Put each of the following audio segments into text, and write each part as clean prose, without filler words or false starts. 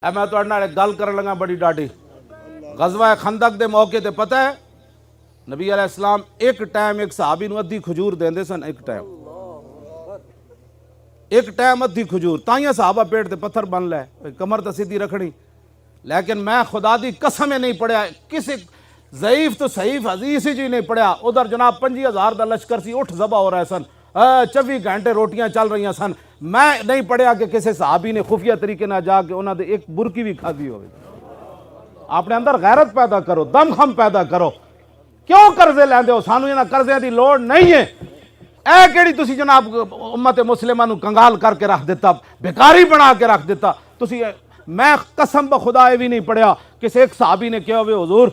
اے میں تو اڑنا ایک گل کرن لگا بڑی ڈاڈی غزوہ خندق دے موقع تے پتہ ہے نبی علیہ السلام ایک ٹائم ایک صحابی نو ادھی کھجور دیندے سن ایک ٹائم ادھی کھجور تائیاں صحابہ پیٹ تے پتھر بن لے کمر تے سیدھی رکھنی لیکن میں خدا دی قسم نہیں پڑھیا کسی ضعیف تو صحیح حدیث ہی نہیں پڑھیا ادھر جناب 50,000 دا لشکر سی اٹھ ذبح ہو رہے سن 24 گھنٹے روٹیاں چل رہی سن میں نہیں پڑھیا کہ کسی صحابی نے خفیہ طریقے نہ جا کے انہوں نے ایک برکی بھی کھا دی ہوئے اپنے اندر غیرت پیدا کرو دم خم پیدا کرو کیوں قرضے لیندے ہو سانو انہاں قرضے دی لوڑ نہیں ہے اے کیڑی تسی جناب امت مسلمہ نو کنگال کر کے رکھ دیتا بیکاری بنا کے رکھ دیتا تسی میں قسم بخدا بھی نہیں پڑھیا کسی ایک صحابی نے کہا ہوئے حضور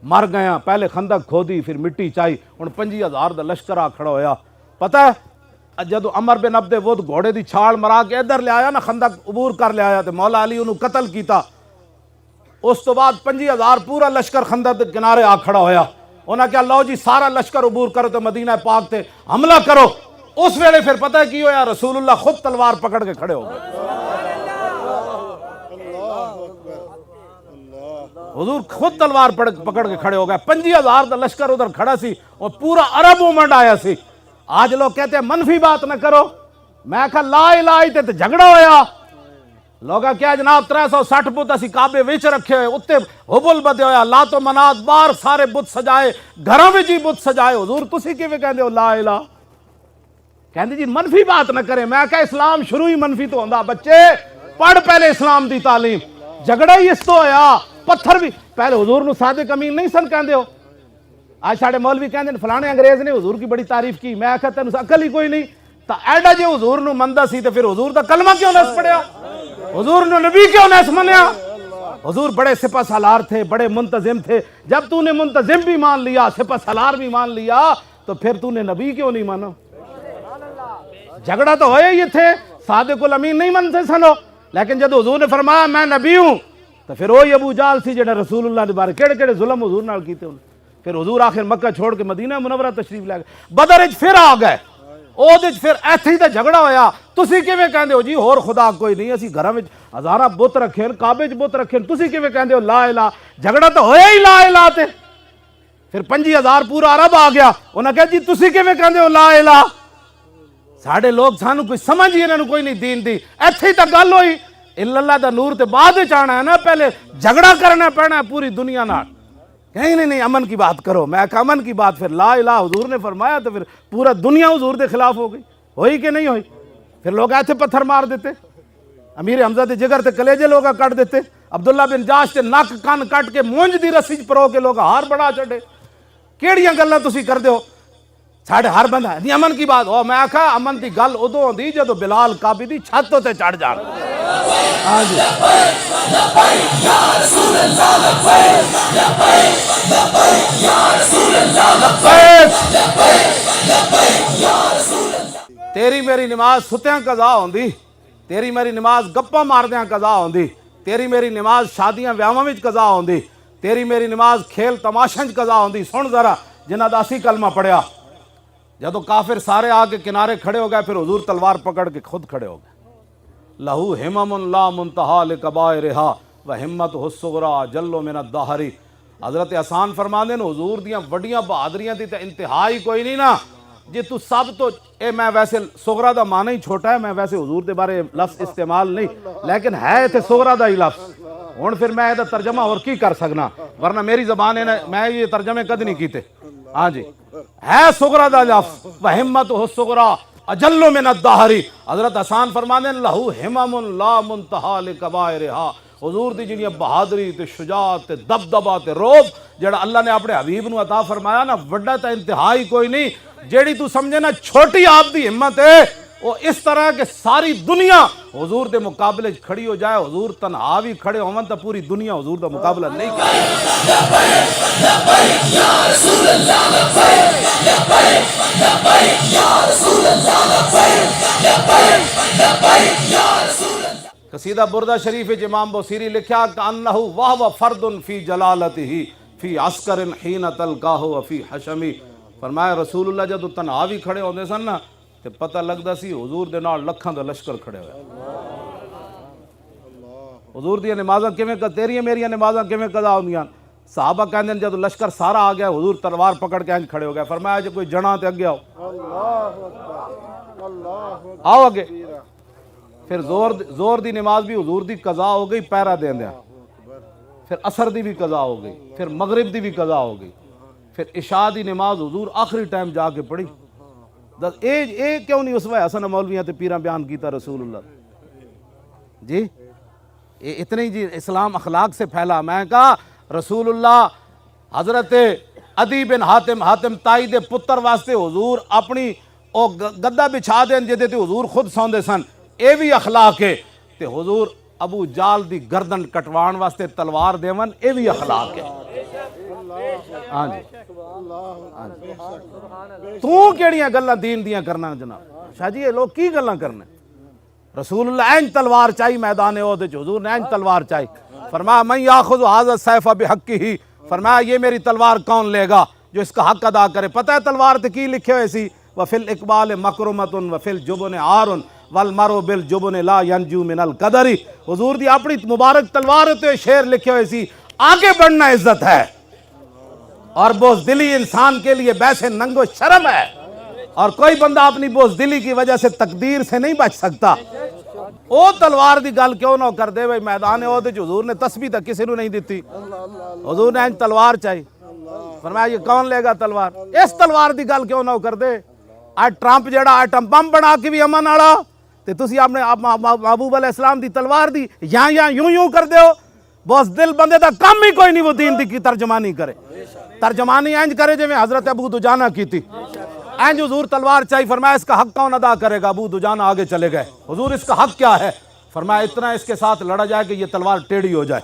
مر گیا پہلے خندق کھودی پھر مٹی چائی ہن 50,000 دا لشکر آ کھڑا ہویا پتہ ہے جدو عمر بن عبد ود گھوڑے دی چھال مرا کے ادھر لے آیا نا خندق عبور کر لے آیا تے مولا علی انہوں قتل کیتا اس تو بعد 50,000 پورا لشکر خندق دے کنارے آ کھڑا ہویا انہاں کہا لو جی سارا لشکر عبور کرو تو مدینہ پاک تے حملہ کرو اس ویلے پھر پتہ ہے کی ہویا رسول اللہ خود تلوار پکڑ کے کھڑے ہو گئے حضور خود تلوار پکڑ کے کھڑے ہو گئے 50,000 دا لشکر ادھر کھڑا سی اور پورا عرب مومنٹ آیا سی آج لوگ کہتے ہیں منفی بات نہ کرو میں کہا لا الہ تے جھگڑا ہویا لوگا کیا جناب 360 بت اسی کعبے وچ رکھے ہوئے اتے حبل بدے ہویا لات و منات بار سارے بت سجائے گھروں وچ ہی بت سجائے حضور تسی کیویں کہندے ہو لا الہ کہندے جی منفی بات نہ کرے میں کہا اسلام شروع ہی منفی تو ہوندا بچے پڑھ پہلے اسلام دی تعلیم جھگڑا ہی اس تو ہویا پتھر بھی پہلے حضور نو صادق امین نہیں سن کہندے ہو آج ساڑے مولوی کہندے فلانے انگریز نے حضور کی بڑی تعریف کی میں کہتا تینوں عقل ہی کوئی نہیں تا ایڈا جے حضور نو مندہ سی تے پھر حضور دا کلمہ کیوں نہ پڑھیا حضور نو نبی کیوں نہ منیا حضور بڑے سپہ سالار تھے بڑے منتظم تھے جب تو نے منتظم بھی مان لیا سپہ سالار بھی مان لیا تو پھر تو نے نبی کیوں نہیں مانا جھگڑا تو ہوئے یہ تھے صادق الامین نہیں منتے سنو لیکن جب حضور نے فرمایا میں نبی ہوں تو پھر وہی ابو جال سی جڑا رسول اللہ دے بارے کیڑے کیڑے ظلم حضور نال کیتے انہوں پھر حضور آخر مکہ چھوڑ کے مدینہ منورہ تشریف لے گئے بدر وچ پھر آ گئے او دے پھر ایتھے ہی تے جھگڑا ہویا تسی کیویں کہندے ہو جی ہور خدا کوئی نہیں اسی گھراں وچ ہزاراں بت رکھے کعبے وچ بت رکھے تسی کیویں کہندے ہو لا الہ جھگڑا تو ہویا ہی لا الہ تے پھر 50,000 پورا عرب آ گیا انہاں کہا جی تسی کیویں کہندے ہو لا الہ ساڈے لوگ سانو کوئی سمجھ ہی انہاں نوں کوئی نہیں دین دی ایتھے ہی تے گل ہوئی الا اللہ دا نور تے بعد وچ آنا ہے نا پہلے جھگڑا کرنا پینا ہے پوری دنیا نال کہیں نہیں امن کی بات کرو میں کہا امن کی بات پھر لا الہ حضور نے فرمایا تو پھر پورا دنیا حضور دے خلاف ہو گئی ہوئی کہ نہیں ہوئی پھر لوگ ایتھے پتھر مار دیتے امیر حمزہ دے جگر تے کلیجے لوگا کٹ دیتے عبداللہ بن جاش تے نک کان کٹ کے مونج دی رسی پرو کے لوگ ہار بڑا چڑھے کیڑیاں گلاں تسی کردے ہو ساڑھے ہر بندہ نہیں امن کی بات ہو میں کہا امن دی گل ادو ہوندی جدو بلال کعبی دی چھتوں تے چڑھ جان تیری میری نماز ستیاں قضا ہوندی تیری میری نماز گپاں ماردیاں قضا ہوندی تیری میری نماز شادیاں ویاواں وچ قضا ہوندی تیری میری نماز کھیل تماشاں وچ قضا ہوندی سن ذرا جنہاں دا اسی کلمہ پڑھیا جدو کافر سارے آ کے کنارے کھڑے ہو گئے پھر حضور تلوار پکڑ کے خود کھڑے ہو گئے لہو ہمم لا منتہا لکبائرہا وہمتہ الصغریٰ جل من الدہر حضرت حسان فرما دے حضور دیاں وڈیاں بہادریاں دی تے انتہائی کوئی نہیں نا جی تو سب تو اے میں ویسے صغریٰ دا معنی ہی چھوٹا ہے میں ویسے حضور دے بارے لفظ استعمال نہیں لیکن ہے تے صغریٰ دا ہی لفظ ہن پھر میں یہ ترجمہ اور کی کر سکنا ورنہ میری زبان ہے میں یہ ترجمے کد نہیں کیتے ہاں جی ہے صغریٰ دا لفظ وہمتہ الصغریٰ اجل من الدہر حضرت حسان فرمانے لہو ہمم لا منتہا لکبائرہا حضور دی جنیاں بہادری تے شجاعت تے دبدبہ تے روب جڑا اللہ نے اپنے حبیب نو عطا فرمایا نا وڈا تے انتہائی کوئی نہیں جیڑی تو سمجھے نا چھوٹی آپ دی ہمت ہے وہ اس طرح کہ ساری دنیا حضور دے مقابلے کھڑی ہو جائے حضور تنہا بھی کھڑے ہون تو پوری دنیا حضور دا مقابلہ نہیں کرے قصیدہ بردہ شریف امام بوسیری لکھا کہ انہو وہو فرد فی جلالتہ فی عسکر حین تلقاہ وفی حشمی فرمایا رسول اللہ جدو تنہا بھی کھڑے ہوندے سن نا تے پتہ لگدا سی حضور دے نال لکھاں دا لشکر کھڑے ہوئے حضور دی نمازاں کیویں تیریاں میریاں نمازاں کیویں قضا ہوندیاں؟ صحابہ کہندے جب لشکر سارا آ گیا حضور تلوار پکڑ کے کھڑے ہو گئے، فرمایا جو کوئی جنا تے اگے آؤ، آؤ اگے۔ پھر زور دی نماز بھی حضور دی قضا ہو گئی پیرا دیندیاں، پھر عصر دی بھی قضا ہو گئی، پھر مغرب دی بھی قضا ہو گئی، پھر عشاء دی نماز حضور آخری ٹائم جا کے پڑھی۔ اے کیوں نہیں اسوہ حسن مولویاں تے پیراں بیان کیتا رسول اللہ جی؟ اتنے جی اسلام اخلاق سے پھیلا۔ میں کہا رسول اللہ حضرت عدی بن حاتم تائی دے پتر واسطے حضور اپنی او گدا بچھا دین جدے تے حضور خود سوندے سن، اے بھی اخلاق ہے۔ تے حضور ابو جال دی گردن کٹوان واسطے تلوار دیون، اے بھی اخلاق ہے۔ ہاں جی تو کیڑیاں گلاں دین دیاں کرنا جناب؟ شاہ جی یہ لوگ کی گلاں کرنے؟ رسول اللہ اینج تلوار چاہی میدان عہد وچ، حضور نے اینج تلوار چاہی۔ فرمایا من یاخذ ھذا السیف بحقہ، فرمایا یہ میری تلوار کون لے گا جو اس کا حق ادا کرے۔ پتہ ہے تلوار تے کی لکھے ہوئے سی؟ وفی الاقبال مکرمۃ وفی الجبن عار والمرء بالجبن لا ینجو من القدر۔ حضور دی اپنی مبارک تلوار تے شعر لکھے ہوئے سی، آگے بڑھنا عزت ہے اور بزدلی انسان کے لیے بیسے ننگ و شرم ہے، اور کوئی بندہ اپنی بزدلی کی وجہ سے تقدیر سے نہیں بچ سکتا۔ او تلوار دی گل کیوں نہ کر دے بھائی؟ میدان عہد وچ حضور نے تسبیح تک کسی نو نہیں دیتی، حضور نے تلوار چاہی۔ فرمایا یہ کون لے گا تلوار؟ اس تلوار دی گل کیوں نہ کر دے؟ آج ٹرمپ جیڑا ایٹم بم بنا کے بھی امن والا، تے تسی اپنے محبوب علیہ السلام دی تلوار دی یوں کر دیو۔ بس دل بندے دا کام ہی کوئی نہیں وہ دین دی کی ترجمانی کرے، ترجمانی اینج کرے جو میں حضرت ابو دجانہ کی تھی، اینج حضور تلوار چاہی۔ فرمایا اس کا حق کون ادا کرے گا؟ ابو دجانہ آگے چلے گئے، حضور اس کا حق کیا ہے؟ فرمایا اتنا اس کے ساتھ لڑا جائے کہ یہ تلوار ٹیڑھی ہو جائے۔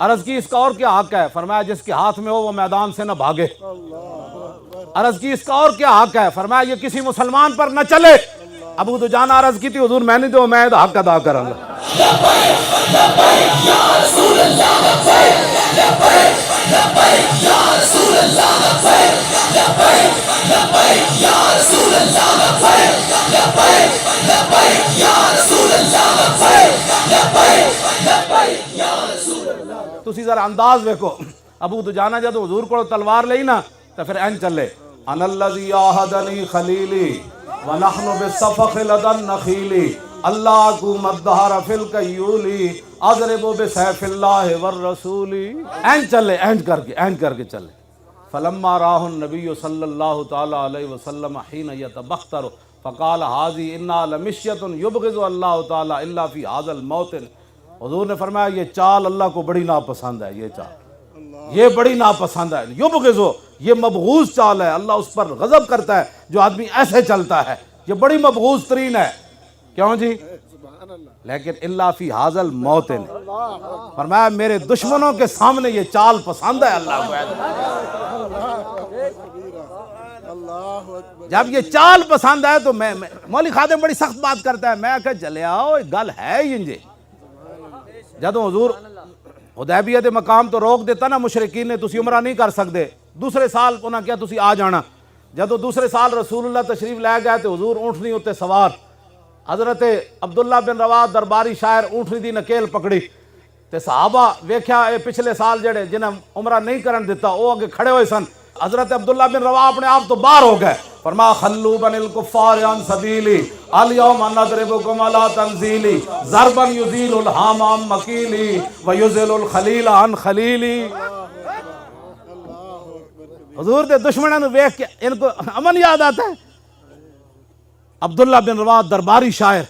عرض کی اس کا اور کیا حق ہے؟ فرمایا جس کے ہاتھ میں ہو وہ میدان سے نہ بھاگے۔ عرض کی اس کا اور کیا حق ہے؟ فرمایا یہ کسی مسلمان پر نہ چلے۔ ابو دجانہ عرض کی تھی حضور میں نہیں دو، میں حق ادا کروں گا۔ تسی ذرا انداز دیکھو، ابو دجانہ جب حضور کو تلوار لئی نا تو پھر این چلے، انا الذی عاہدنی خلیلی ونحن بالصفق لدى النخیل اللہ کو مدہر فی الکیولی اضرب بسیف اللہ والرسول۔ این چلے، این کر کے چلے۔ فلما راہ النبی صلی اللہ تعالی علیہ وسلم حین یتبختر فقال ھذی انا لمشیۃ یبغض اللہ تعالی الا فی ھذا الموطن۔ حضور نے فرمایا یہ چال اللہ کو بڑی ناپسند ہے، یہ چال یہ بڑی ناپسند ہے، یبغضو یہ مبغوض چال ہے، اللہ اس پر غضب کرتا ہے جو آدمی ایسے چلتا ہے، یہ بڑی مبغوض ترین ہے۔ کیوں جی؟ لیکن اللہ فی ھذا الموطن، فرمایا میرے دشمنوں کے سامنے یہ چال پسند ہے اللہ کو۔ جب یہ چال پسند ہے تو میں مولی خادم بڑی سخت بات کرتا ہے، میں کہ چلے آؤ گل ہے انجے۔ جدو حضور حدیبیہ دے مقام تو روک دیتا نا مشرکین نے، تسی عمرہ نہیں کر سکتے، دوسرے سال انہاں کیا تسی آ جانا۔ جدو دوسرے سال رسول اللہ تشریف لے گئے تو حضور اونٹنی ہوتے سوار، حضرت عبداللہ بن رواح درباری شاعر اونٹنی دی نکیل پکڑی تے صحابہ ویکھیا اے پچھلے سال جڑے جنہیں عمرہ نہیں کرن دیتا وہ اگے کھڑے ہوئے سن۔ حضرت عبداللہ بن رواح اپنے آپ تو باہر ہو گئے، فرمایا خلو بن الکفار عن سبیلی الیوم نضربکم علی تنزیلی ضربا یزیل الہام عن مکیلی ویزل الخلیل عن خلیلی۔ حضور دے دشمنوں نے ویکھ کے ان کو امن یاد آتا ہے۔ عبداللہ بن رواح درباری شاعر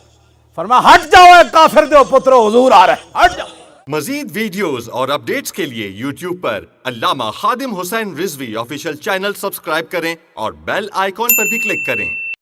فرمایا ہٹ جاؤ اے کافر دے پترو، حضور آ رہے، ہٹ جاؤ۔ مزید ویڈیوز اور اپڈیٹس کے لیے یوٹیوب پر علامہ Khadim Hussain Rizvi official channel subscribe کریں اور بیل آئیکن پر بھی کلک کریں۔